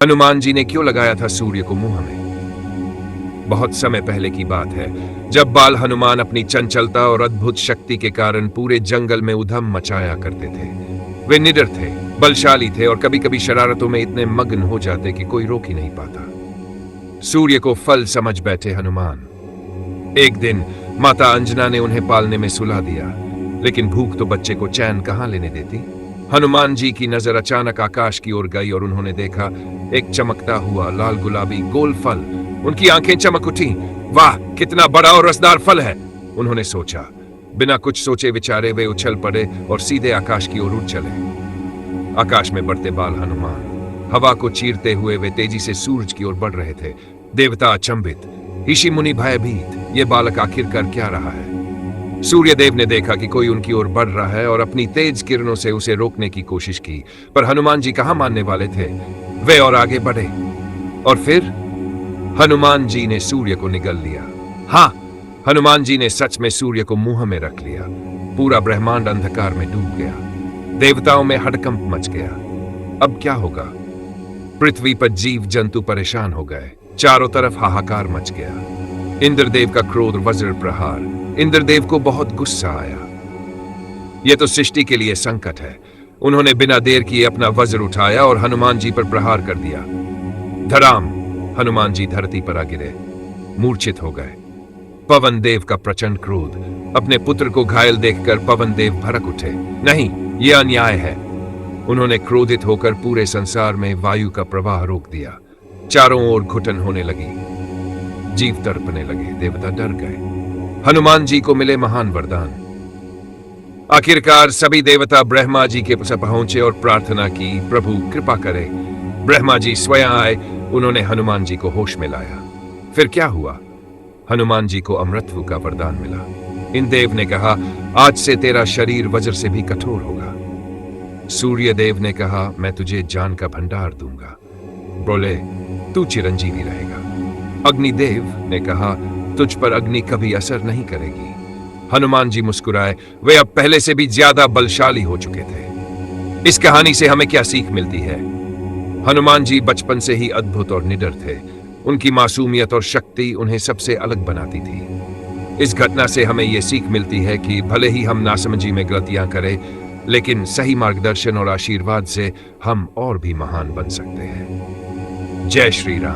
हनुमान जी ने क्यों लगाया था सूर्य को मुंह में? बहुत समय पहले की बात है, जब बाल हनुमान अपनी चंचलता और अद्भुत शक्ति के कारण पूरे जंगल में उधम मचाया करते थे। वे निडर थे, बलशाली थे और कभी कभी शरारतों में इतने मग्न हो जाते कि कोई रोक ही नहीं पाता। सूर्य को फल समझ बैठे हनुमान। एक दिन माता अंजना ने उन्हें पालने में सुला दिया, लेकिन भूख तो बच्चे को चैन कहां लेने देती। हनुमान जी की नजर अचानक आकाश की ओर गई और उन्होंने देखा एक चमकता हुआ लाल गुलाबी गोल फल। उनकी आंखें चमक उठी। वाह, कितना बड़ा और रसदार फल है, उन्होंने सोचा। बिना कुछ सोचे विचारे वे उछल पड़े और सीधे आकाश की ओर उड़ चले। आकाश में बढ़ते बाल हनुमान, हवा को चीरते हुए वे तेजी से सूरज की ओर बढ़ रहे थे। देवता अचंभित, ऋषि मुनि भयभीत, ये बालक आखिर कर क्या रहा है? सूर्य देव ने देखा कि कोई उनकी ओर बढ़ रहा है और अपनी तेज किरणों से उसे रोकने की कोशिश की, पर हनुमान जी कहां मानने वाले थे। वे और आगे बढ़े और फिर हनुमान जी ने सूर्य को निगल लिया। हाँ, हनुमान जी ने सच में सूर्य को मुंह में रख लिया। पूरा ब्रह्मांड अंधकार में डूब गया। देवताओं में हड़कंप मच गया। अब क्या होगा? पृथ्वी पर जीव जंतु परेशान हो गए। चारों तरफ हाहाकार मच गया। इंद्रदेव का क्रोध, वज्र प्रहार। इंद्रदेव को बहुत गुस्सा आया। यह तो सृष्टि के लिए संकट है। उन्होंने बिना देर किए अपना वज्र उठाया और हनुमान जी पर प्रहार कर दिया। धड़ाम! हनुमान जी धरती पर आ गिरे, मूर्छित हो गए। पवन देव का प्रचंड क्रोध। अपने पुत्र को घायल देखकर पवन देव भड़क उठे। नहीं, यह अन्याय है। उन्होंने क्रोधित होकर पूरे संसार में वायु का प्रवाह रोक दिया। चारों ओर घुटन होने लगी। जीव तड़पने लगे। देवता डर गए। हनुमान जी को मिले महान वरदान। आखिरकार सभी देवता ब्रह्मा जी के पास पहुंचे और प्रार्थना की, प्रभु कृपा करें। ब्रह्मा जी स्वयं आए। उन्होंने हनुमान जी को होश में लाया। फिर क्या हुआ? हनुमान जी को अमृतत्व का वरदान मिला। इंद्रदेव ने कहा, आज से तेरा शरीर वज्र से भी कठोर होगा। सूर्य देव ने कहा, मैं तुझे ज्ञान का भंडार दूंगा। बोले, तू चिरंजीवी रहेगा। अग्निदेव ने कहा, तुझ पर अग्नि कभी असर नहीं करेगी। हनुमान जी मुस्कुराए। वे अब पहले से भी ज्यादा बलशाली हो चुके थे। इस कहानी से हमें क्या सीख मिलती है? हनुमान जी बचपन से ही अद्भुत और निडर थे। उनकी मासूमियत और शक्ति उन्हें सबसे अलग बनाती थी। इस घटना से हमें यह सीख मिलती है कि भले ही हम नासमझी में गलतियां करें, लेकिन सही मार्गदर्शन और आशीर्वाद से हम और भी महान बन सकते हैं। जय श्री राम।